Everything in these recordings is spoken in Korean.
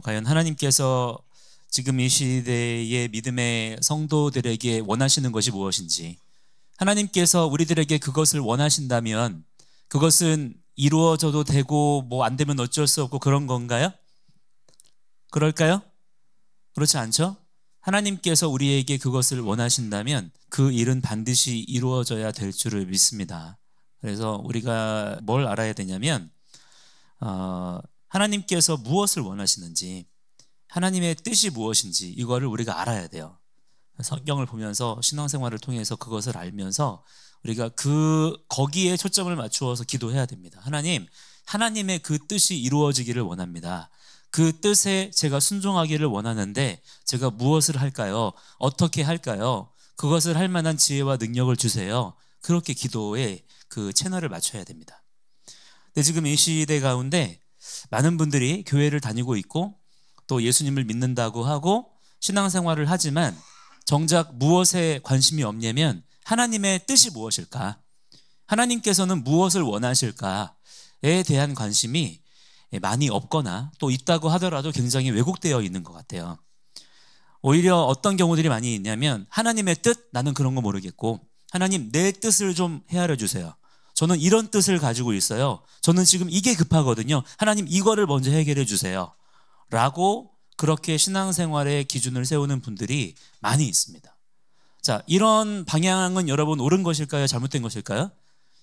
과연 하나님께서 지금 이 시대의 믿음의 성도들에게 원하시는 것이 무엇인지, 하나님께서 우리들에게 그것을 원하신다면 그것은 이루어져도 되고 뭐 안 되면 어쩔 수 없고 그런 건가요? 그럴까요? 그렇지 않죠? 하나님께서 우리에게 그것을 원하신다면 그 일은 반드시 이루어져야 될 줄을 믿습니다. 그래서 우리가 뭘 알아야 되냐면 하나님께서 무엇을 원하시는지, 하나님의 뜻이 무엇인지 이거를 우리가 알아야 돼요. 성경을 보면서 신앙생활을 통해서 그것을 알면서 우리가 거기에 초점을 맞추어서 기도해야 됩니다. 하나님의 그 뜻이 이루어지기를 원합니다. 그 뜻에 제가 순종하기를 원하는데 제가 무엇을 할까요? 어떻게 할까요? 그것을 할 만한 지혜와 능력을 주세요. 그렇게 기도에 그 채널을 맞춰야 됩니다. 근데 지금 이 시대 가운데 많은 분들이 교회를 다니고 있고 또 예수님을 믿는다고 하고 신앙생활을 하지만 정작 무엇에 관심이 없냐면 하나님의 뜻이 무엇일까? 하나님께서는 무엇을 원하실까에 대한 관심이 많이 없거나 또 있다고 하더라도 굉장히 왜곡되어 있는 것 같아요. 오히려 어떤 경우들이 많이 있냐면 하나님의 뜻? 나는 그런 거 모르겠고, 하나님 내 뜻을 좀 헤아려 주세요. 저는 이런 뜻을 가지고 있어요. 저는 지금 이게 급하거든요. 하나님 이거를 먼저 해결해 주세요. 라고 그렇게 신앙생활의 기준을 세우는 분들이 많이 있습니다. 자, 이런 방향은 여러분 옳은 것일까요? 잘못된 것일까요?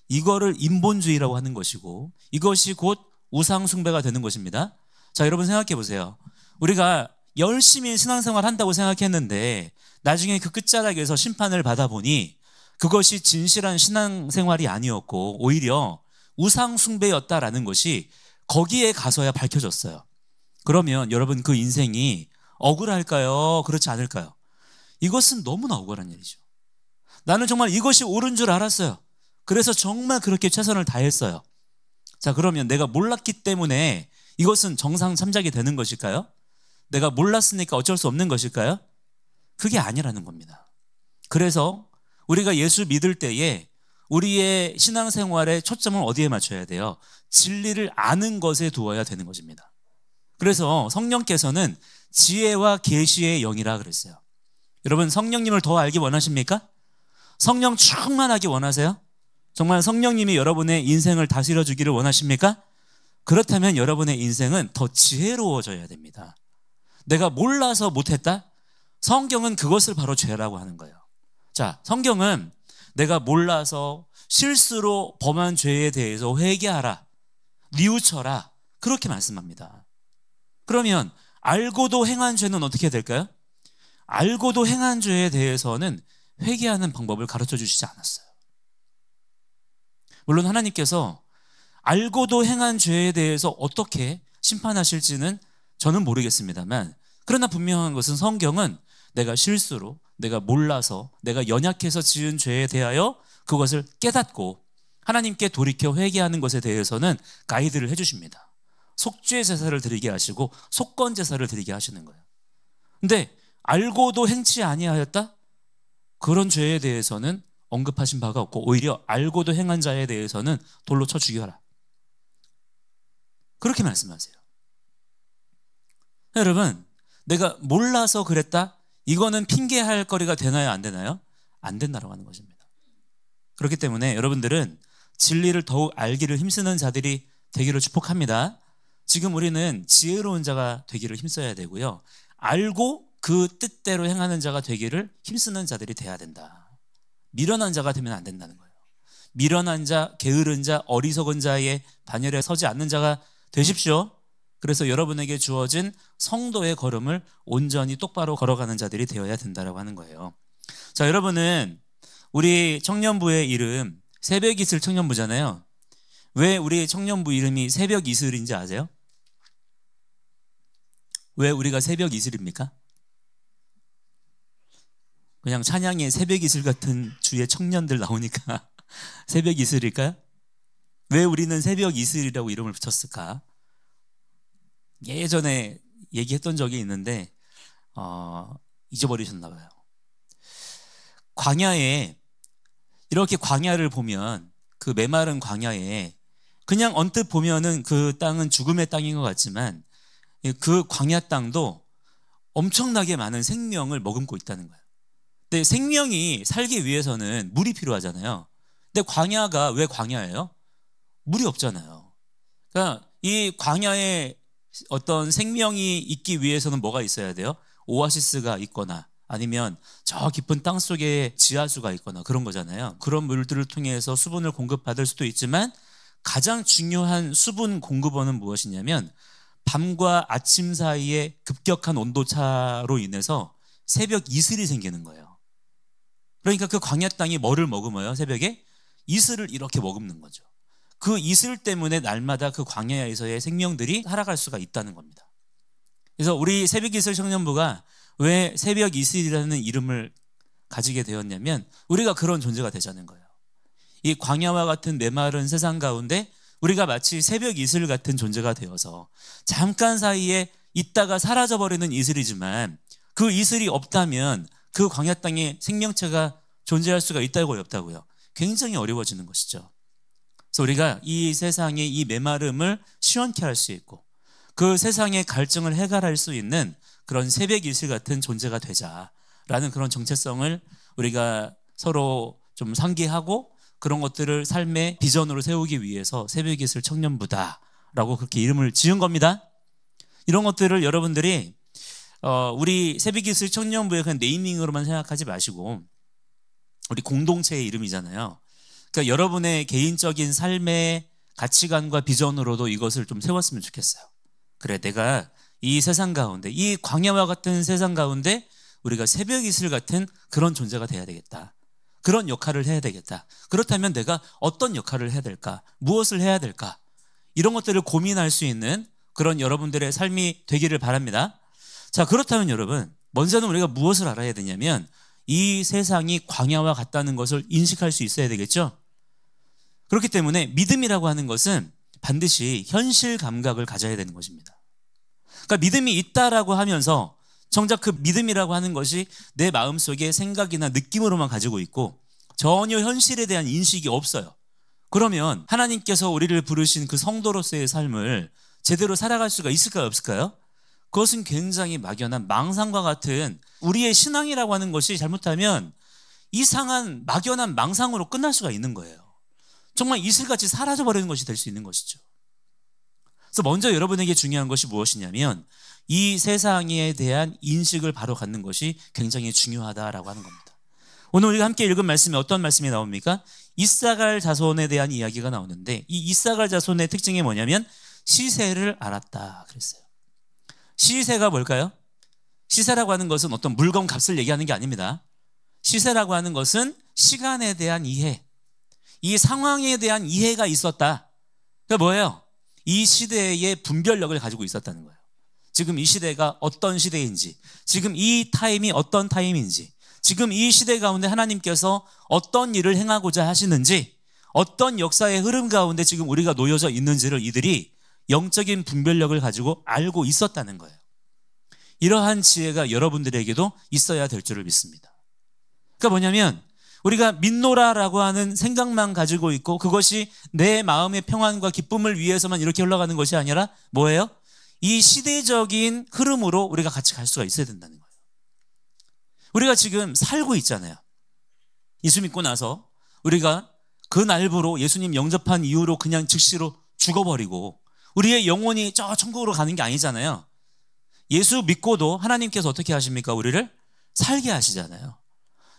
이거를 인본주의라고 하는 것이고 이것이 곧 우상숭배가 되는 것입니다. 자, 여러분 생각해 보세요. 우리가 열심히 신앙생활 한다고 생각했는데 나중에 그 끝자락에서 심판을 받아보니 그것이 진실한 신앙생활이 아니었고 오히려 우상숭배였다라는 것이 거기에 가서야 밝혀졌어요. 그러면 여러분 그 인생이 억울할까요? 그렇지 않을까요? 이것은 너무나 억울한 일이죠. 나는 정말 이것이 옳은 줄 알았어요. 그래서 정말 그렇게 최선을 다했어요. 자, 그러면 내가 몰랐기 때문에 이것은 정상 참작이 되는 것일까요? 내가 몰랐으니까 어쩔 수 없는 것일까요? 그게 아니라는 겁니다. 그래서 우리가 예수 믿을 때에 우리의 신앙생활의 초점을 어디에 맞춰야 돼요? 진리를 아는 것에 두어야 되는 것입니다. 그래서 성령께서는 지혜와 계시의 영이라 그랬어요. 여러분 성령님을 더 알기 원하십니까? 성령 충만하기 원하세요? 정말 성령님이 여러분의 인생을 다스려 주기를 원하십니까? 그렇다면 여러분의 인생은 더 지혜로워져야 됩니다. 내가 몰라서 못했다? 성경은 그것을 바로 죄라고 하는 거예요. 자, 성경은 내가 몰라서 실수로 범한 죄에 대해서 회개하라, 뉘우쳐라, 그렇게 말씀합니다. 그러면 알고도 행한 죄는 어떻게 될까요? 알고도 행한 죄에 대해서는 회개하는 방법을 가르쳐 주시지 않았어요. 물론 하나님께서 알고도 행한 죄에 대해서 어떻게 심판하실지는 저는 모르겠습니다만, 그러나 분명한 것은 성경은 내가 실수로, 내가 몰라서, 내가 연약해서 지은 죄에 대하여 그것을 깨닫고 하나님께 돌이켜 회개하는 것에 대해서는 가이드를 해주십니다. 속죄 제사를 드리게 하시고 속건 제사를 드리게 하시는 거예요. 근데 알고도 행치 아니하였다? 그런 죄에 대해서는 언급하신 바가 없고 오히려 알고도 행한 자에 대해서는 돌로 쳐 죽여라, 그렇게 말씀하세요. 여러분, 내가 몰라서 그랬다? 이거는 핑계할 거리가 되나요? 안 되나요? 안 된다고 하는 것입니다. 그렇기 때문에 여러분들은 진리를 더욱 알기를 힘쓰는 자들이 되기를 축복합니다. 지금 우리는 지혜로운 자가 되기를 힘써야 되고요, 알고 그 뜻대로 행하는 자가 되기를 힘쓰는 자들이 돼야 된다. 미련한 자가 되면 안 된다는 거예요. 미련한 자, 게으른 자, 어리석은 자의 반열에 서지 않는 자가 되십시오. 그래서 여러분에게 주어진 성도의 걸음을 온전히 똑바로 걸어가는 자들이 되어야 된다고 하는 거예요. 자, 여러분은 우리 청년부의 이름 새벽 이슬 청년부잖아요. 왜 우리 청년부 이름이 새벽 이슬인지 아세요? 왜 우리가 새벽 이슬입니까? 그냥 찬양에 새벽 이슬 같은 주의 청년들 나오니까 새벽 이슬일까요? 왜 우리는 새벽 이슬이라고 이름을 붙였을까? 예전에 얘기했던 적이 있는데 잊어버리셨나 봐요. 광야에, 이렇게 광야를 보면 그 메마른 광야에 그냥 언뜻 보면은 그 땅은 죽음의 땅인 것 같지만 그 광야 땅도 엄청나게 많은 생명을 머금고 있다는 거예요. 근데 생명이 살기 위해서는 물이 필요하잖아요. 근데 광야가 왜 광야예요? 물이 없잖아요. 그러니까 이 광야에 어떤 생명이 있기 위해서는 뭐가 있어야 돼요? 오아시스가 있거나 아니면 저 깊은 땅 속에 지하수가 있거나 그런 거잖아요. 그런 물들을 통해서 수분을 공급받을 수도 있지만 가장 중요한 수분 공급원은 무엇이냐면 밤과 아침 사이에 급격한 온도차로 인해서 새벽 이슬이 생기는 거예요. 그러니까 그 광야 땅이 뭐를 머금어요? 새벽에? 이슬을 이렇게 머금는 거죠. 그 이슬 때문에 날마다 그 광야에서의 생명들이 살아갈 수가 있다는 겁니다. 그래서 우리 새벽 이슬 청년부가 왜 새벽 이슬이라는 이름을 가지게 되었냐면 우리가 그런 존재가 되자는 거예요. 이 광야와 같은 메마른 세상 가운데 우리가 마치 새벽 이슬 같은 존재가 되어서 잠깐 사이에 있다가 사라져버리는 이슬이지만 그 이슬이 없다면 그 광야 땅에 생명체가 존재할 수가 있다고요, 없다고요? 굉장히 어려워지는 것이죠. 그래서 우리가 이 세상의 이 메마름을 시원케 할 수 있고 그 세상의 갈증을 해결할 수 있는 그런 새벽 이슬 같은 존재가 되자라는 그런 정체성을 우리가 서로 좀 상기하고 그런 것들을 삶의 비전으로 세우기 위해서 새벽 이슬 청년부다라고 그렇게 이름을 지은 겁니다. 이런 것들을 여러분들이 우리 새벽 이슬 청년부의 그냥 네이밍으로만 생각하지 마시고 우리 공동체의 이름이잖아요. 그러니까 여러분의 개인적인 삶의 가치관과 비전으로도 이것을 좀 세웠으면 좋겠어요. 그래, 내가 이 세상 가운데, 이 광야와 같은 세상 가운데 우리가 새벽 이슬 같은 그런 존재가 돼야 되겠다. 그런 역할을 해야 되겠다. 그렇다면 내가 어떤 역할을 해야 될까? 무엇을 해야 될까? 이런 것들을 고민할 수 있는 그런 여러분들의 삶이 되기를 바랍니다. 자, 그렇다면 여러분, 먼저는 우리가 무엇을 알아야 되냐면 이 세상이 광야와 같다는 것을 인식할 수 있어야 되겠죠? 그렇기 때문에 믿음이라고 하는 것은 반드시 현실 감각을 가져야 되는 것입니다. 그러니까 믿음이 있다라고 하면서 정작 그 믿음이라고 하는 것이 내 마음속에 생각이나 느낌으로만 가지고 있고 전혀 현실에 대한 인식이 없어요. 그러면 하나님께서 우리를 부르신 그 성도로서의 삶을 제대로 살아갈 수가 있을까요, 없을까요? 그것은 굉장히 막연한 망상과 같은 우리의 신앙이라고 하는 것이 잘못하면 이상한 막연한 망상으로 끝날 수가 있는 거예요. 정말 이슬같이 사라져버리는 것이 될 수 있는 것이죠. 그래서 먼저 여러분에게 중요한 것이 무엇이냐면 이 세상에 대한 인식을 바로 갖는 것이 굉장히 중요하다라고 하는 겁니다. 오늘 우리가 함께 읽은 말씀에 어떤 말씀이 나옵니까? 이사갈 자손에 대한 이야기가 나오는데 이 이사갈 자손의 특징이 뭐냐면 시세를 알았다 그랬어요. 시세가 뭘까요? 시세라고 하는 것은 어떤 물건 값을 얘기하는 게 아닙니다. 시세라고 하는 것은 시간에 대한 이해, 이 상황에 대한 이해가 있었다. 그러니까 뭐예요? 이 시대의 분별력을 가지고 있었다는 거예요. 지금 이 시대가 어떤 시대인지, 지금 이 타임이 어떤 타임인지, 지금 이 시대 가운데 하나님께서 어떤 일을 행하고자 하시는지, 어떤 역사의 흐름 가운데 지금 우리가 놓여져 있는지를 이들이 영적인 분별력을 가지고 알고 있었다는 거예요. 이러한 지혜가 여러분들에게도 있어야 될 줄을 믿습니다. 그러니까 뭐냐면 우리가 믿노라라고 하는 생각만 가지고 있고 그것이 내 마음의 평안과 기쁨을 위해서만 이렇게 흘러가는 것이 아니라 뭐예요? 이 시대적인 흐름으로 우리가 같이 갈 수가 있어야 된다는 거예요. 우리가 지금 살고 있잖아요. 예수 믿고 나서 우리가 그 날부로 예수님 영접한 이후로 그냥 즉시로 죽어버리고 우리의 영혼이 저 천국으로 가는 게 아니잖아요. 예수 믿고도 하나님께서 어떻게 하십니까? 우리를 살게 하시잖아요.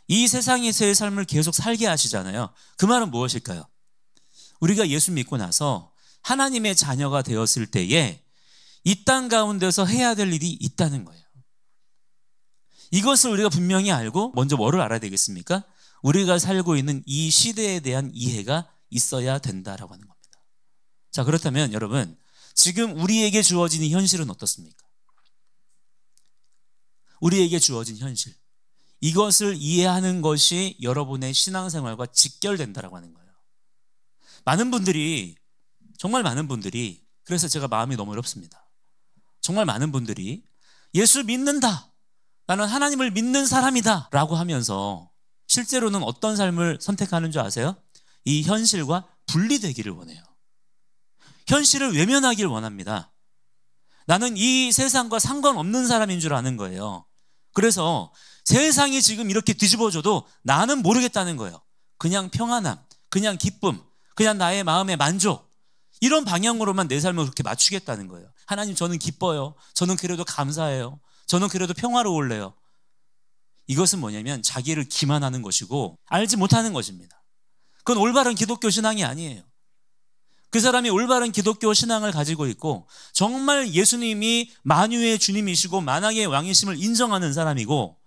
이 세상에서의 삶을 계속 살게 하시잖아요. 그 말은 무엇일까요? 우리가 예수 믿고 나서 하나님의 자녀가 되었을 때에 이 땅 가운데서 해야 될 일이 있다는 거예요. 이것을 우리가 분명히 알고 먼저 뭐를 알아야 되겠습니까? 우리가 살고 있는 이 시대에 대한 이해가 있어야 된다라고 하는 겁니다. 자, 그렇다면 여러분, 지금 우리에게 주어진 이 현실은 어떻습니까? 우리에게 주어진 현실. 이것을 이해하는 것이 여러분의 신앙생활과 직결된다라고 하는 거예요. 많은 분들이, 정말 많은 분들이, 그래서 제가 마음이 너무 어렵습니다. 정말 많은 분들이 예수 믿는다, 나는 하나님을 믿는 사람이다 라고 하면서 실제로는 어떤 삶을 선택하는 줄 아세요? 이 현실과 분리되기를 원해요. 현실을 외면하기를 원합니다. 나는 이 세상과 상관없는 사람인 줄 아는 거예요. 그래서 세상이 지금 이렇게 뒤집어져도 나는 모르겠다는 거예요. 그냥 평안함, 그냥 기쁨, 그냥 나의 마음의 만족, 이런 방향으로만 내 삶을 그렇게 맞추겠다는 거예요. 하나님, 저는 기뻐요. 저는 그래도 감사해요. 저는 그래도 평화로울래요. 이것은 뭐냐면 자기를 기만하는 것이고 알지 못하는 것입니다. 그건 올바른 기독교 신앙이 아니에요. 그 사람이 올바른 기독교 신앙을 가지고 있고 정말 예수님이 만유의 주님이시고 만왕의 왕이심을 인정하는 사람이고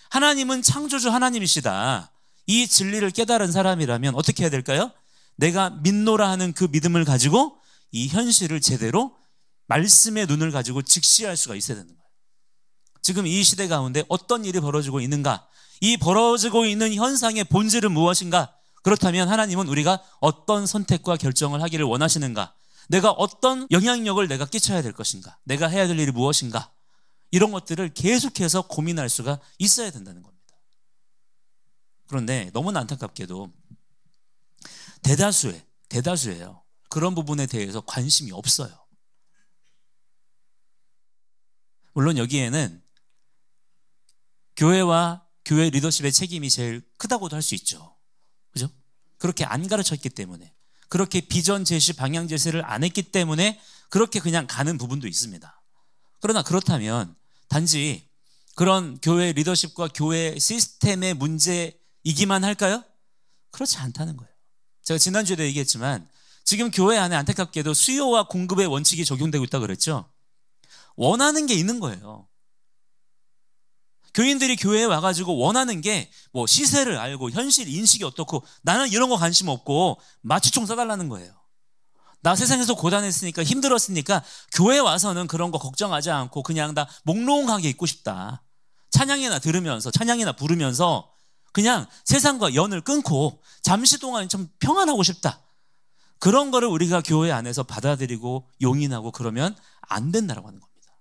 하나님은 창조주 하나님이시다, 이 진리를 깨달은 사람이라면 어떻게 해야 될까요? 내가 믿노라 하는 그 믿음을 가지고 이 현실을 제대로 말씀의 눈을 가지고 직시할 수가 있어야 되는 거예요. 지금 이 시대 가운데 어떤 일이 벌어지고 있는가? 이 벌어지고 있는 현상의 본질은 무엇인가? 그렇다면 하나님은 우리가 어떤 선택과 결정을 하기를 원하시는가? 내가 어떤 영향력을 내가 끼쳐야 될 것인가? 내가 해야 될 일이 무엇인가? 이런 것들을 계속해서 고민할 수가 있어야 된다는 겁니다. 그런데 너무나 안타깝게도 대다수예요. 그런 부분에 대해서 관심이 없어요. 물론 여기에는 교회와 교회 리더십의 책임이 제일 크다고도 할 수 있죠. 그죠? 그렇게 안 가르쳤기 때문에, 그렇게 비전 제시, 방향 제시를 안 했기 때문에 그렇게 그냥 가는 부분도 있습니다. 그러나 그렇다면 단지 그런 교회 리더십과 교회 시스템의 문제이기만 할까요? 그렇지 않다는 거예요. 제가 지난주에도 얘기했지만 지금 교회 안에 안타깝게도 수요와 공급의 원칙이 적용되고 있다고 그랬죠. 원하는 게 있는 거예요. 교인들이 교회에 와가지고 원하는 게 뭐 시세를 알고 현실 인식이 어떻고, 나는 이런 거 관심 없고 마취총 써달라는 거예요. 나 세상에서 고단했으니까 힘들었으니까 교회 와서는 그런 거 걱정하지 않고 그냥 나 몽롱하게 있고 싶다. 찬양이나 들으면서, 찬양이나 부르면서 그냥 세상과 연을 끊고 잠시 동안 좀 평안하고 싶다. 그런 거를 우리가 교회 안에서 받아들이고 용인하고 그러면 안 된다라고 하는 겁니다.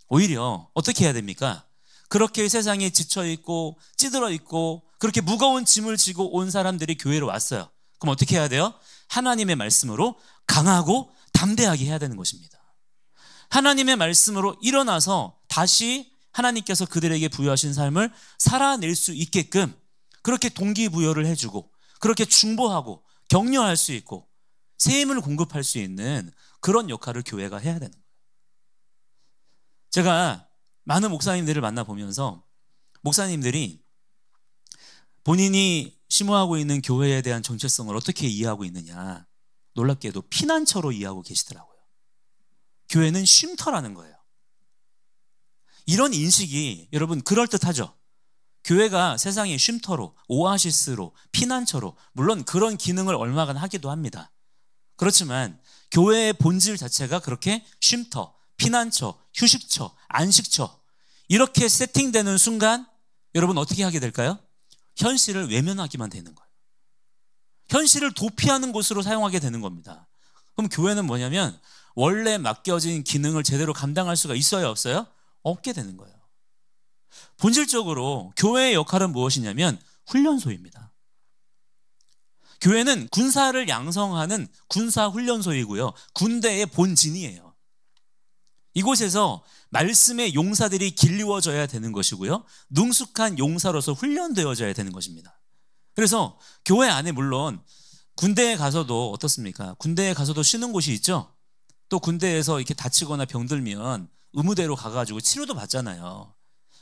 오히려 어떻게 해야 됩니까? 그렇게 세상에 지쳐있고 찌들어있고 그렇게 무거운 짐을 지고 온 사람들이 교회로 왔어요. 그럼 어떻게 해야 돼요? 하나님의 말씀으로 강하고 담대하게 해야 되는 것입니다. 하나님의 말씀으로 일어나서 다시 하나님께서 그들에게 부여하신 삶을 살아낼 수 있게끔 그렇게 동기부여를 해주고 그렇게 중보하고 격려할 수 있고 새 힘을 공급할 수 있는 그런 역할을 교회가 해야 되는 거예요. 제가 많은 목사님들을 만나보면서 목사님들이 본인이 심호하고 있는 교회에 대한 정체성을 어떻게 이해하고 있느냐, 놀랍게도 피난처로 이해하고 계시더라고요. 교회는 쉼터라는 거예요. 이런 인식이 여러분 그럴듯하죠? 교회가 세상의 쉼터로, 오아시스로, 피난처로, 물론 그런 기능을 얼마간 하기도 합니다. 그렇지만 교회의 본질 자체가 그렇게 쉼터, 피난처, 휴식처, 안식처 이렇게 세팅되는 순간 여러분 어떻게 하게 될까요? 현실을 외면하기만 되는 거예요. 현실을 도피하는 곳으로 사용하게 되는 겁니다. 그럼 교회는 뭐냐면 원래 맡겨진 기능을 제대로 감당할 수가 있어요, 없어요? 없게 되는 거예요. 본질적으로 교회의 역할은 무엇이냐면 훈련소입니다. 교회는 군사를 양성하는 군사훈련소이고요, 군대의 본진이에요. 이곳에서 말씀의 용사들이 길리워져야 되는 것이고요, 능숙한 용사로서 훈련되어져야 되는 것입니다. 그래서 교회 안에 물론 군대에 가서도 어떻습니까? 군대에 가서도 쉬는 곳이 있죠. 또 군대에서 이렇게 다치거나 병들면 의무대로 가가지고 치료도 받잖아요.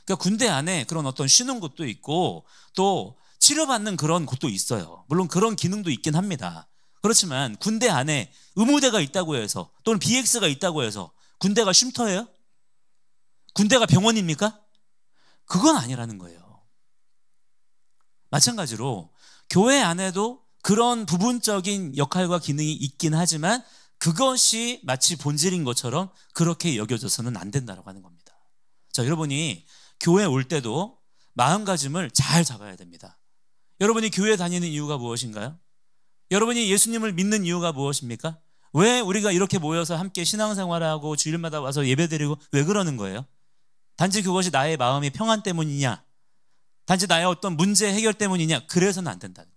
그러니까 군대 안에 그런 어떤 쉬는 곳도 있고 또 치료받는 그런 곳도 있어요. 물론 그런 기능도 있긴 합니다. 그렇지만 군대 안에 의무대가 있다고 해서 또는 BX가 있다고 해서 군대가 쉼터예요? 군대가 병원입니까? 그건 아니라는 거예요. 마찬가지로 교회 안에도 그런 부분적인 역할과 기능이 있긴 하지만 그것이 마치 본질인 것처럼 그렇게 여겨져서는 안 된다고 하는 겁니다. 자, 여러분이 교회 올 때도 마음가짐을 잘 잡아야 됩니다. 여러분이 교회 다니는 이유가 무엇인가요? 여러분이 예수님을 믿는 이유가 무엇입니까? 왜 우리가 이렇게 모여서 함께 신앙생활하고 주일마다 와서 예배드리고 왜 그러는 거예요? 단지 그것이 나의 마음의 평안 때문이냐? 단지 나의 어떤 문제 해결 때문이냐? 그래서는 안 된다는 거예요.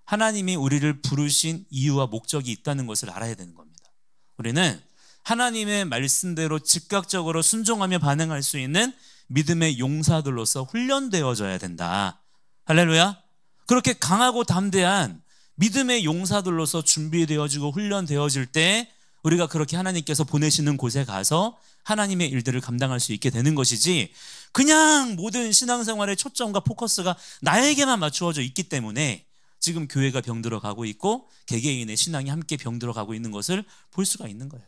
하나님이 우리를 부르신 이유와 목적이 있다는 것을 알아야 되는 겁니다. 우리는 하나님의 말씀대로 즉각적으로 순종하며 반응할 수 있는 믿음의 용사들로서 훈련되어져야 된다. 할렐루야. 그렇게 강하고 담대한 믿음의 용사들로서 준비되어지고 훈련되어질 때 우리가 그렇게 하나님께서 보내시는 곳에 가서 하나님의 일들을 감당할 수 있게 되는 것이지, 그냥 모든 신앙생활의 초점과 포커스가 나에게만 맞추어져 있기 때문에 지금 교회가 병들어가고 있고 개개인의 신앙이 함께 병들어가고 있는 것을 볼 수가 있는 거예요.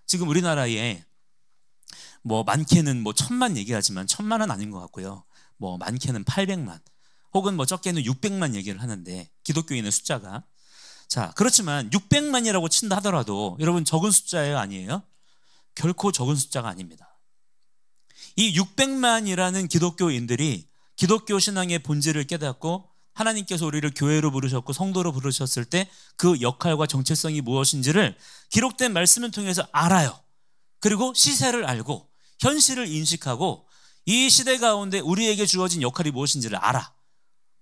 지금 우리나라에 많게는 1,000만 얘기하지만 1,000만은 아닌 것 같고요. 많게는 800만 혹은 적게는 600만 얘기를 하는데, 기독교인의 숫자가. 자, 그렇지만 600만이라고 친다 하더라도 여러분, 적은 숫자예요, 아니에요? 결코 적은 숫자가 아닙니다. 이 600만이라는 기독교인들이 기독교 신앙의 본질을 깨닫고 하나님께서 우리를 교회로 부르셨고 성도로 부르셨을 때 그 역할과 정체성이 무엇인지를 기록된 말씀을 통해서 알아요. 그리고 시세를 알고 현실을 인식하고 이 시대 가운데 우리에게 주어진 역할이 무엇인지를 알아.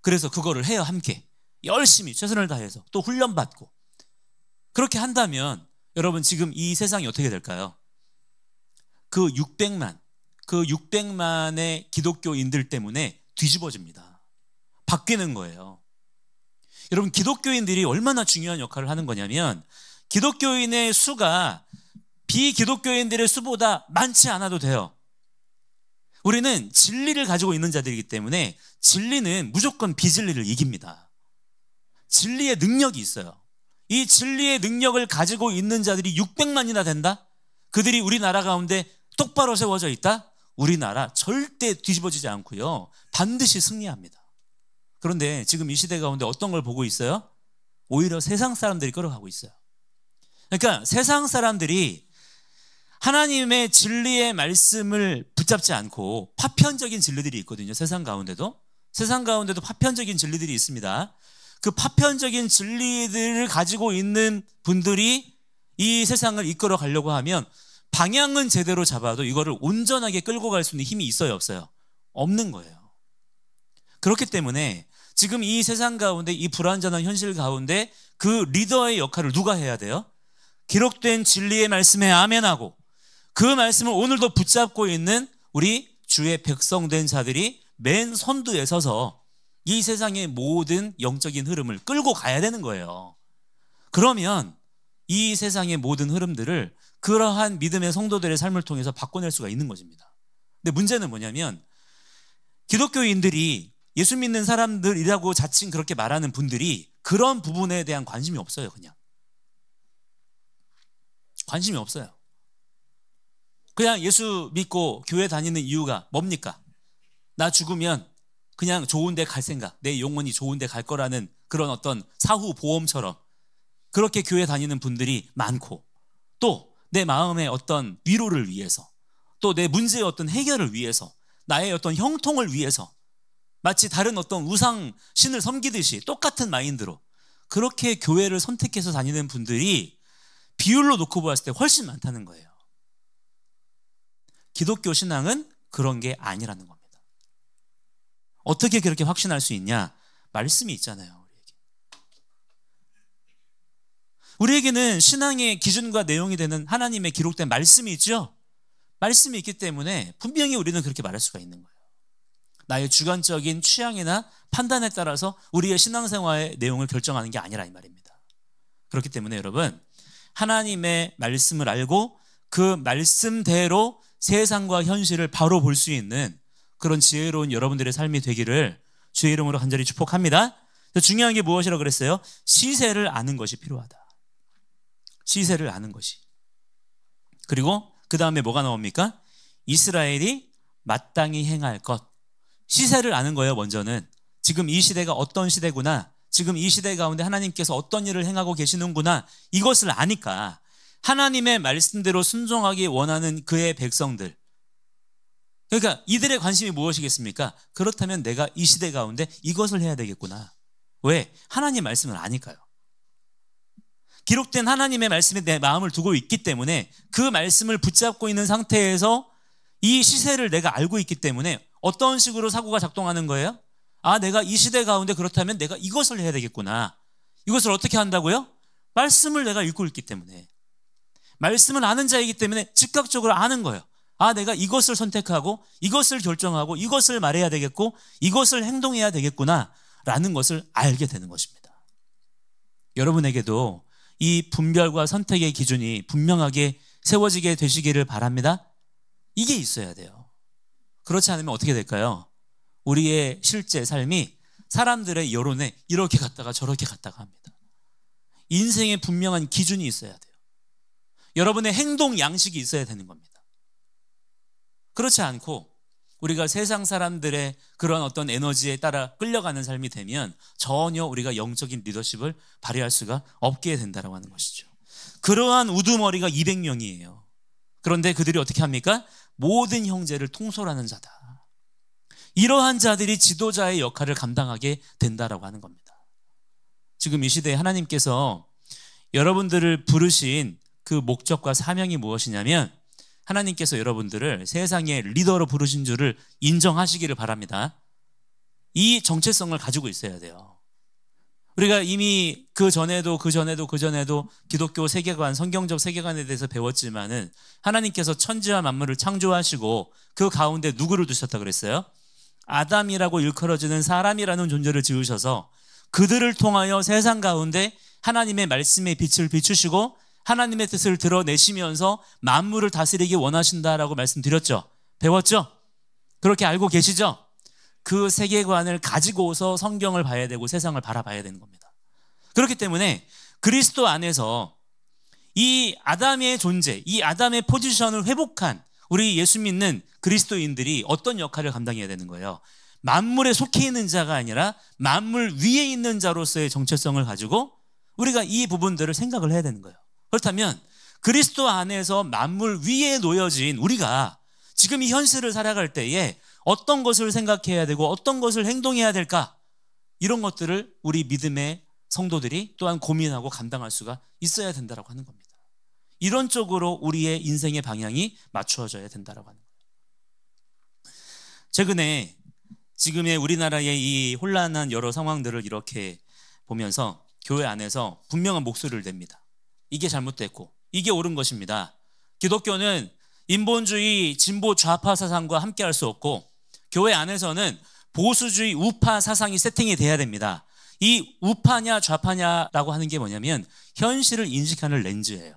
그래서 그거를 해요. 함께 열심히 최선을 다해서 또 훈련받고. 그렇게 한다면 여러분, 지금 이 세상이 어떻게 될까요? 그 600만의 기독교인들 때문에 뒤집어집니다. 바뀌는 거예요. 여러분, 기독교인들이 얼마나 중요한 역할을 하는 거냐면, 기독교인의 수가 비기독교인들의 수보다 많지 않아도 돼요. 우리는 진리를 가지고 있는 자들이기 때문에 진리는 무조건 비진리를 이깁니다. 진리의 능력이 있어요. 이 진리의 능력을 가지고 있는 자들이 600만이나 된다? 그들이 우리나라 가운데 똑바로 세워져 있다? 우리나라 절대 뒤집어지지 않고요, 반드시 승리합니다. 그런데 지금 이 시대 가운데 어떤 걸 보고 있어요? 오히려 세상 사람들이 끌어가고 있어요. 그러니까 세상 사람들이 하나님의 진리의 말씀을 붙잡지 않고 파편적인 진리들이 있거든요. 세상 가운데도 파편적인 진리들이 있습니다. 그 파편적인 진리들을 가지고 있는 분들이 이 세상을 이끌어 가려고 하면 방향은 제대로 잡아도 이거를 온전하게 끌고 갈 수 있는 힘이 있어요, 없어요? 없는 거예요. 그렇기 때문에 지금 이 세상 가운데, 이 불완전한 현실 가운데 그 리더의 역할을 누가 해야 돼요? 기록된 진리의 말씀에 아멘하고 그 말씀을 오늘도 붙잡고 있는 우리 주의 백성된 자들이 맨 선두에 서서 이 세상의 모든 영적인 흐름을 끌고 가야 되는 거예요. 그러면 이 세상의 모든 흐름들을 그러한 믿음의 성도들의 삶을 통해서 바꿔낼 수가 있는 것입니다. 근데 문제는 뭐냐면, 기독교인들이 예수 믿는 사람들이라고 자칭 그렇게 말하는 분들이 그런 부분에 대한 관심이 없어요. 그냥 관심이 없어요. 그냥 예수 믿고 교회 다니는 이유가 뭡니까? 나 죽으면 그냥 좋은 데 갈 생각, 내 영혼이 좋은 데 갈 거라는 그런 어떤 사후 보험처럼 그렇게 교회 다니는 분들이 많고, 또 내 마음의 어떤 위로를 위해서, 또 내 문제의 어떤 해결을 위해서, 나의 어떤 형통을 위해서 마치 다른 어떤 우상 신을 섬기듯이 똑같은 마인드로 그렇게 교회를 선택해서 다니는 분들이 비율로 놓고 보았을 때 훨씬 많다는 거예요. 기독교 신앙은 그런 게 아니라는 겁니다. 어떻게 그렇게 확신할 수 있냐? 말씀이 있잖아요. 우리에게는 신앙의 기준과 내용이 되는 하나님의 기록된 말씀이 있죠. 말씀이 있기 때문에 분명히 우리는 그렇게 말할 수가 있는 거예요. 나의 주관적인 취향이나 판단에 따라서 우리의 신앙생활의 내용을 결정하는 게 아니라 이 말입니다. 그렇기 때문에 여러분, 하나님의 말씀을 알고 그 말씀대로 세상과 현실을 바로 볼 수 있는 그런 지혜로운 여러분들의 삶이 되기를 주의 이름으로 간절히 축복합니다. 중요한 게 무엇이라고 그랬어요? 시세를 아는 것이 필요하다. 시세를 아는 것이. 그리고 그 다음에 뭐가 나옵니까? 이스라엘이 마땅히 행할 것. 시세를 아는 거예요. 먼저는 지금 이 시대가 어떤 시대구나, 지금 이 시대 가운데 하나님께서 어떤 일을 행하고 계시는구나, 이것을 아니까 하나님의 말씀대로 순종하기 원하는 그의 백성들, 그러니까 이들의 관심이 무엇이겠습니까? 그렇다면 내가 이 시대 가운데 이것을 해야 되겠구나. 왜? 하나님 말씀을 아니까요. 기록된 하나님의 말씀에 내 마음을 두고 있기 때문에, 그 말씀을 붙잡고 있는 상태에서 이 시세를 내가 알고 있기 때문에 어떤 식으로 사고가 작동하는 거예요? 아, 내가 이 시대 가운데 그렇다면 내가 이것을 해야 되겠구나. 이것을 어떻게 한다고요? 말씀을 내가 읽고 있기 때문에. 말씀을 아는 자이기 때문에 즉각적으로 아는 거예요. 아, 내가 이것을 선택하고 이것을 결정하고 이것을 말해야 되겠고 이것을 행동해야 되겠구나 라는 것을 알게 되는 것입니다. 여러분에게도 이 분별과 선택의 기준이 분명하게 세워지게 되시기를 바랍니다. 이게 있어야 돼요. 그렇지 않으면 어떻게 될까요? 우리의 실제 삶이 사람들의 여론에 이렇게 갔다가 저렇게 갔다가 합니다. 인생에 분명한 기준이 있어야 돼요. 여러분의 행동 양식이 있어야 되는 겁니다. 그렇지 않고 우리가 세상 사람들의 그런 어떤 에너지에 따라 끌려가는 삶이 되면 전혀 우리가 영적인 리더십을 발휘할 수가 없게 된다고 하는 것이죠. 그러한 우두머리가 200명이에요. 그런데 그들이 어떻게 합니까? 모든 형제를 통솔하는 자다. 이러한 자들이 지도자의 역할을 감당하게 된다라고 하는 겁니다. 지금 이 시대에 하나님께서 여러분들을 부르신 그 목적과 사명이 무엇이냐면 하나님께서 여러분들을 세상의 리더로 부르신 줄을 인정하시기를 바랍니다. 이 정체성을 가지고 있어야 돼요. 우리가 이미 그전에도 기독교 세계관, 성경적 세계관에 대해서 배웠지만은 하나님께서 천지와 만물을 창조하시고 그 가운데 누구를 두셨다 그랬어요? 아담이라고 일컬어지는 사람이라는 존재를 지으셔서 그들을 통하여 세상 가운데 하나님의 말씀의 빛을 비추시고 하나님의 뜻을 드러내시면서 만물을 다스리기 원하신다라고 말씀드렸죠. 배웠죠? 그렇게 알고 계시죠? 그 세계관을 가지고서 성경을 봐야 되고 세상을 바라봐야 되는 겁니다. 그렇기 때문에 그리스도 안에서 이 아담의 존재, 이 아담의 포지션을 회복한 우리 예수 믿는 그리스도인들이 어떤 역할을 감당해야 되는 거예요? 만물에 속해 있는 자가 아니라 만물 위에 있는 자로서의 정체성을 가지고 우리가 이 부분들을 생각을 해야 되는 거예요. 그렇다면 그리스도 안에서 만물 위에 놓여진 우리가 지금 이 현실을 살아갈 때에 어떤 것을 생각해야 되고 어떤 것을 행동해야 될까? 이런 것들을 우리 믿음의 성도들이 또한 고민하고 감당할 수가 있어야 된다고 하는 겁니다. 이런 쪽으로 우리의 인생의 방향이 맞추어져야 된다고 하는 거예요. 최근에 지금의 우리나라의 이 혼란한 여러 상황들을 이렇게 보면서 교회 안에서 분명한 목소리를 냅니다. 이게 잘못됐고 이게 옳은 것입니다. 기독교는 인본주의, 진보, 좌파 사상과 함께할 수 없고 교회 안에서는 보수주의, 우파 사상이 세팅이 돼야 됩니다. 이 우파냐 좌파냐라고 하는 게 뭐냐면 현실을 인식하는 렌즈예요.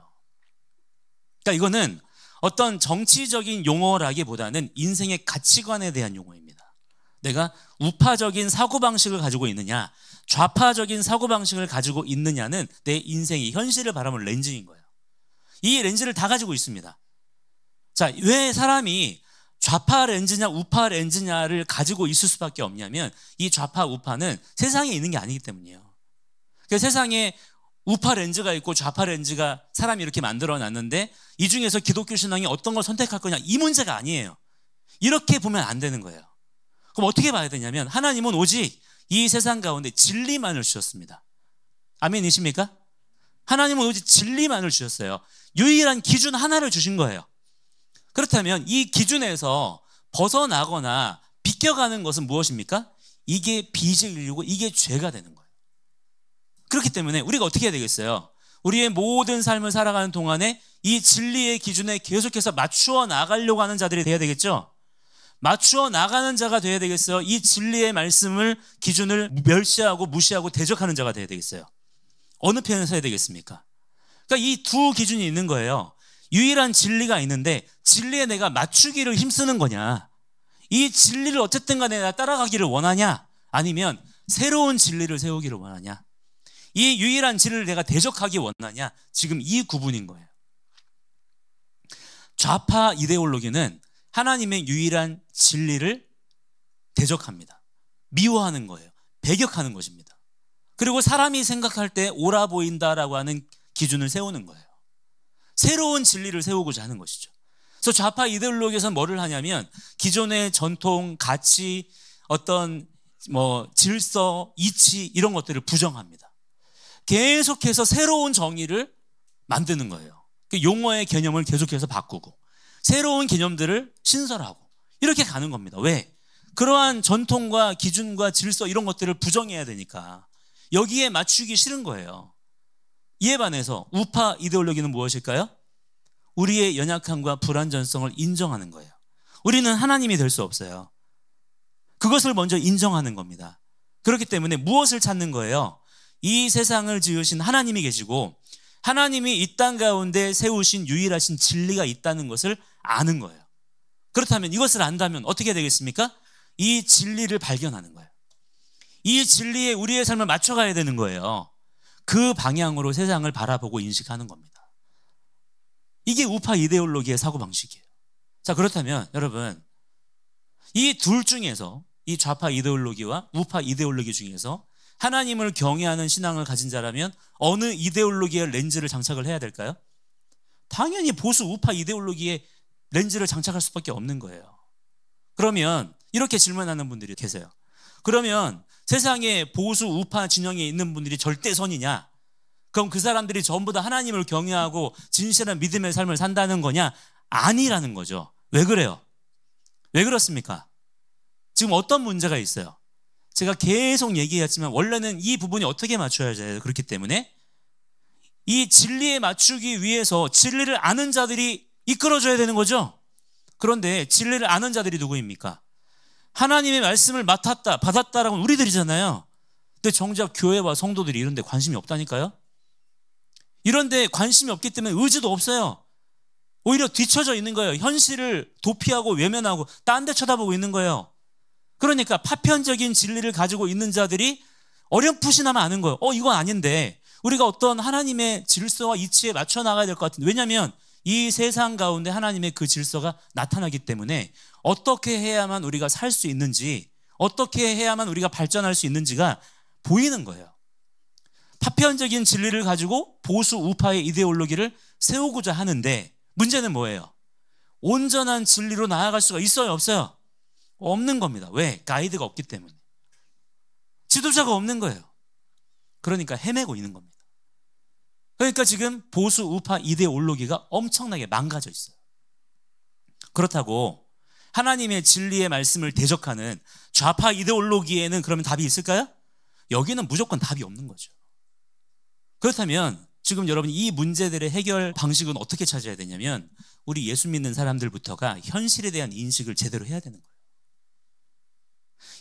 그러니까 이거는 어떤 정치적인 용어라기보다는 인생의 가치관에 대한 용어입니다. 내가 우파적인 사고방식을 가지고 있느냐 좌파적인 사고방식을 가지고 있느냐는 내 인생의 현실을 바라보는 렌즈인 거예요. 이 렌즈를 다 가지고 있습니다. 자, 왜 사람이 좌파 렌즈냐 우파 렌즈냐를 가지고 있을 수밖에 없냐면 이 좌파 우파는 세상에 있는 게 아니기 때문이에요. 그래서 세상에 우파 렌즈가 있고 좌파 렌즈가 사람이 이렇게 만들어놨는데 이 중에서 기독교 신앙이 어떤 걸 선택할 거냐 이 문제가 아니에요. 이렇게 보면 안 되는 거예요. 그럼 어떻게 봐야 되냐면 하나님은 오직 이 세상 가운데 진리만을 주셨습니다. 아멘이십니까? 하나님은 오직 진리만을 주셨어요. 유일한 기준 하나를 주신 거예요. 그렇다면 이 기준에서 벗어나거나 비껴가는 것은 무엇입니까? 이게 빚의 인류고 이게 죄가 되는 거예요. 그렇기 때문에 우리가 어떻게 해야 되겠어요? 우리의 모든 삶을 살아가는 동안에 이 진리의 기준에 계속해서 맞추어 나가려고 하는 자들이 돼야 되겠죠? 맞추어 나가는 자가 돼야 되겠어요? 이 진리의 말씀을, 기준을 멸시하고 무시하고 대적하는 자가 돼야 되겠어요? 어느 편에 서야 되겠습니까? 그러니까 이 두 기준이 있는 거예요. 유일한 진리가 있는데 진리에 내가 맞추기를 힘쓰는 거냐? 이 진리를 어쨌든 간에 내가 따라가기를 원하냐? 아니면 새로운 진리를 세우기를 원하냐? 이 유일한 진리를 내가 대적하기 원하냐? 지금 이 구분인 거예요. 좌파 이데올로기는 하나님의 유일한 진리를 대적합니다. 미워하는 거예요. 배격하는 것입니다. 그리고 사람이 생각할 때 옳아 보인다라고 하는 기준을 세우는 거예요. 새로운 진리를 세우고자 하는 것이죠. 그래서 좌파 이데올로기에서는 뭐를 하냐면 기존의 전통, 가치, 어떤 질서, 이치 이런 것들을 부정합니다. 계속해서 새로운 정의를 만드는 거예요. 용어의 개념을 계속해서 바꾸고 새로운 개념들을 신설하고 이렇게 가는 겁니다. 왜? 그러한 전통과 기준과 질서 이런 것들을 부정해야 되니까 여기에 맞추기 싫은 거예요. 이에 반해서 우파 이데올로기는 무엇일까요? 우리의 연약함과 불완전성을 인정하는 거예요. 우리는 하나님이 될 수 없어요. 그것을 먼저 인정하는 겁니다. 그렇기 때문에 무엇을 찾는 거예요? 이 세상을 지으신 하나님이 계시고 하나님이 이 땅 가운데 세우신 유일하신 진리가 있다는 것을 아는 거예요. 그렇다면 이것을 안다면 어떻게 되겠습니까? 이 진리를 발견하는 거예요. 이 진리에 우리의 삶을 맞춰가야 되는 거예요. 그 방향으로 세상을 바라보고 인식하는 겁니다. 이게 우파 이데올로기의 사고방식이에요. 자, 그렇다면 여러분, 이 둘 중에서, 이 좌파 이데올로기와 우파 이데올로기 중에서 하나님을 경외하는 신앙을 가진 자라면 어느 이데올로기의 렌즈를 장착을 해야 될까요? 당연히 보수 우파 이데올로기의 렌즈를 장착할 수밖에 없는 거예요. 그러면 이렇게 질문하는 분들이 계세요. 그러면 세상에 보수 우파 진영에 있는 분들이 절대선이냐? 그럼 그 사람들이 전부 다 하나님을 경외하고 진실한 믿음의 삶을 산다는 거냐? 아니라는 거죠. 왜 그래요? 왜 그렇습니까? 지금 어떤 문제가 있어요? 제가 계속 얘기했지만 원래는 이 부분이 어떻게 맞춰야 돼요? 그렇기 때문에 이 진리에 맞추기 위해서 진리를 아는 자들이 이끌어줘야 되는 거죠. 그런데 진리를 아는 자들이 누구입니까? 하나님의 말씀을 맡았다, 받았다라고 우리들이잖아요. 근데 정작 교회와 성도들이 이런 데 관심이 없다니까요. 이런 데 관심이 없기 때문에 의지도 없어요. 오히려 뒤처져 있는 거예요. 현실을 도피하고 외면하고 딴 데 쳐다보고 있는 거예요. 그러니까 파편적인 진리를 가지고 있는 자들이 어렴풋이나마 아는 거예요. 이건 아닌데 우리가 어떤 하나님의 질서와 이치에 맞춰 나가야 될 것 같은데, 왜냐하면 이 세상 가운데 하나님의 그 질서가 나타나기 때문에 어떻게 해야만 우리가 살 수 있는지, 어떻게 해야만 우리가 발전할 수 있는지가 보이는 거예요. 파편적인 진리를 가지고 보수 우파의 이데올로기를 세우고자 하는데 문제는 뭐예요? 온전한 진리로 나아갈 수가 있어요, 없어요? 없는 겁니다. 왜? 가이드가 없기 때문에. 지도자가 없는 거예요. 그러니까 헤매고 있는 겁니다. 그러니까 지금 보수 우파 이데올로기가 엄청나게 망가져 있어요. 그렇다고 하나님의 진리의 말씀을 대적하는 좌파 이데올로기에는 그러면 답이 있을까요? 여기는 무조건 답이 없는 거죠. 그렇다면 지금 여러분 이 문제들의 해결 방식은 어떻게 찾아야 되냐면 우리 예수 믿는 사람들부터가 현실에 대한 인식을 제대로 해야 되는 거예요.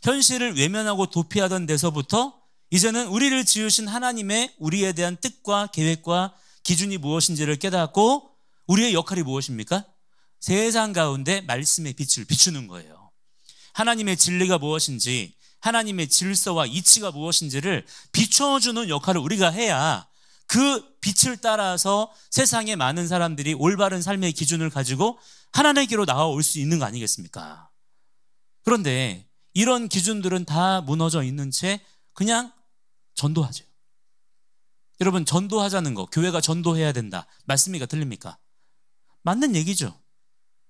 현실을 외면하고 도피하던 데서부터 이제는 우리를 지으신 하나님의 우리에 대한 뜻과 계획과 기준이 무엇인지를 깨닫고 우리의 역할이 무엇입니까? 세상 가운데 말씀의 빛을 비추는 거예요. 하나님의 진리가 무엇인지, 하나님의 질서와 이치가 무엇인지를 비춰주는 역할을 우리가 해야 그 빛을 따라서 세상의 많은 사람들이 올바른 삶의 기준을 가지고 하나님께로 나아올 수 있는 거 아니겠습니까? 그런데 이런 기준들은 다 무너져 있는 채 그냥 전도하죠. 여러분, 전도하자는 거, 교회가 전도해야 된다, 말씀이가 틀립니까? 맞는 얘기죠.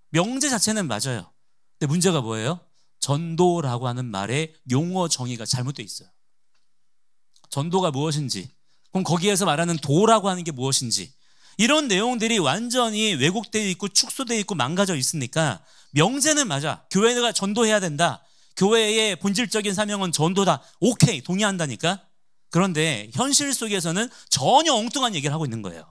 명제 자체는 맞아요. 근데 문제가 뭐예요? 전도라고 하는 말의 용어 정의가 잘못되어 있어요. 전도가 무엇인지, 그럼 거기에서 말하는 도라고 하는 게 무엇인지, 이런 내용들이 완전히 왜곡되어 있고 축소되어 있고 망가져 있으니까 명제는 맞아. 교회가 전도해야 된다. 교회의 본질적인 사명은 전도다. 오케이, 동의한다니까. 그런데 현실 속에서는 전혀 엉뚱한 얘기를 하고 있는 거예요.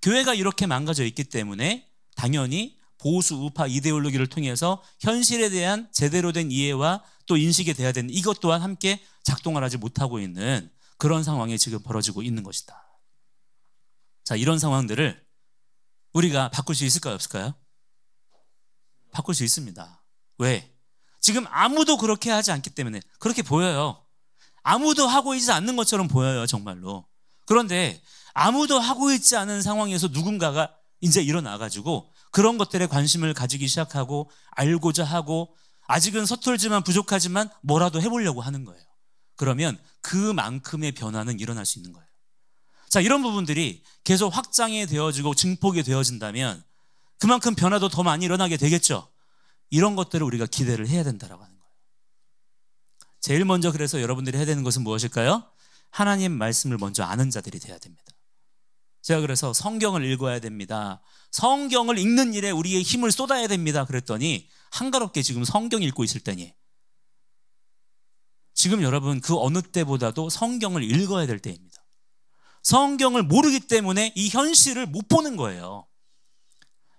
교회가 이렇게 망가져 있기 때문에 당연히 보수 우파 이데올로기를 통해서 현실에 대한 제대로 된 이해와 또 인식이 돼야 되는 이것 또한 함께 작동을 하지 못하고 있는 그런 상황이 지금 벌어지고 있는 것이다. 자, 이런 상황들을 우리가 바꿀 수 있을까요, 없을까요? 바꿀 수 있습니다. 왜? 지금 아무도 그렇게 하지 않기 때문에 그렇게 보여요. 아무도 하고 있지 않는 것처럼 보여요, 정말로. 그런데 아무도 하고 있지 않은 상황에서 누군가가 이제 일어나가지고 그런 것들에 관심을 가지기 시작하고 알고자 하고 아직은 서툴지만 부족하지만 뭐라도 해보려고 하는 거예요. 그러면 그만큼의 변화는 일어날 수 있는 거예요. 자, 이런 부분들이 계속 확장이 되어지고 증폭이 되어진다면 그만큼 변화도 더 많이 일어나게 되겠죠. 이런 것들을 우리가 기대를 해야 된다라고 하는 거예요. 제일 먼저 그래서 여러분들이 해야 되는 것은 무엇일까요? 하나님 말씀을 먼저 아는 자들이 돼야 됩니다. 제가 그래서 성경을 읽어야 됩니다. 성경을 읽는 일에 우리의 힘을 쏟아야 됩니다. 그랬더니 한가롭게 지금 성경 읽고 있을 때니 지금 여러분 그 어느 때보다도 성경을 읽어야 될 때입니다. 성경을 모르기 때문에 이 현실을 못 보는 거예요.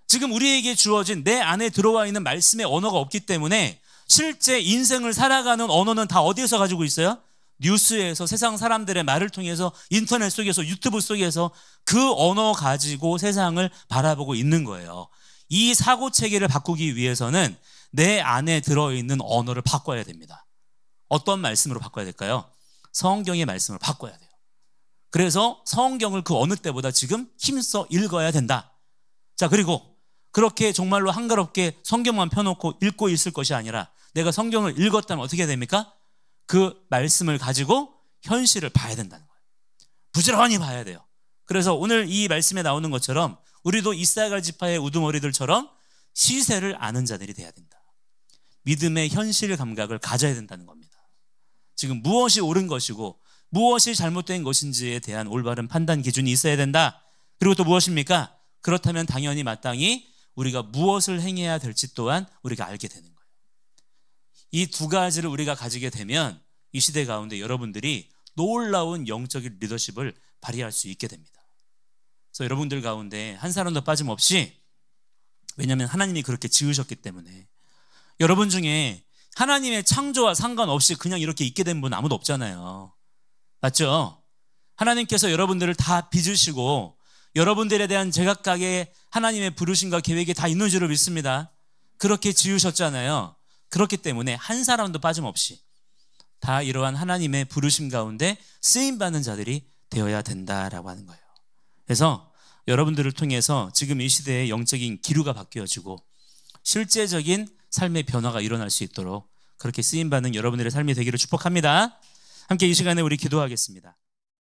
지금 우리에게 주어진 내 안에 들어와 있는 말씀의 언어가 없기 때문에 실제 인생을 살아가는 언어는 다 어디에서 가지고 있어요? 뉴스에서, 세상 사람들의 말을 통해서, 인터넷 속에서, 유튜브 속에서 그 언어 가지고 세상을 바라보고 있는 거예요. 이 사고 체계를 바꾸기 위해서는 내 안에 들어있는 언어를 바꿔야 됩니다. 어떤 말씀으로 바꿔야 될까요? 성경의 말씀을 바꿔야 돼요. 그래서 성경을 그 어느 때보다 지금 힘써 읽어야 된다. 자, 그리고 그렇게 정말로 한가롭게 성경만 펴놓고 읽고 있을 것이 아니라 내가 성경을 읽었다면 어떻게 됩니까? 그 말씀을 가지고 현실을 봐야 된다는 거예요. 부지런히 봐야 돼요. 그래서 오늘 이 말씀에 나오는 것처럼 우리도 이사갈 지파의 우두머리들처럼 시세를 아는 자들이 돼야 된다. 믿음의 현실 감각을 가져야 된다는 겁니다. 지금 무엇이 옳은 것이고 무엇이 잘못된 것인지에 대한 올바른 판단 기준이 있어야 된다. 그리고 또 무엇입니까? 그렇다면 당연히 마땅히 우리가 무엇을 행해야 될지 또한 우리가 알게 되는 거예요. 이 두 가지를 우리가 가지게 되면 이 시대 가운데 여러분들이 놀라운 영적인 리더십을 발휘할 수 있게 됩니다. 그래서 여러분들 가운데 한 사람도 빠짐없이, 왜냐하면 하나님이 그렇게 지으셨기 때문에, 여러분 중에 하나님의 창조와 상관없이 그냥 이렇게 있게 된 분 아무도 없잖아요. 맞죠? 하나님께서 여러분들을 다 빚으시고 여러분들에 대한 제각각의 하나님의 부르심과 계획이 다 있는 줄을 믿습니다. 그렇게 지으셨잖아요. 그렇기 때문에 한 사람도 빠짐없이 다 이러한 하나님의 부르심 가운데 쓰임받는 자들이 되어야 된다라고 하는 거예요. 그래서 여러분들을 통해서 지금 이 시대의 영적인 기류가 바뀌어지고 실제적인 삶의 변화가 일어날 수 있도록 그렇게 쓰임받는 여러분들의 삶이 되기를 축복합니다. 함께 이 시간에 우리 기도하겠습니다.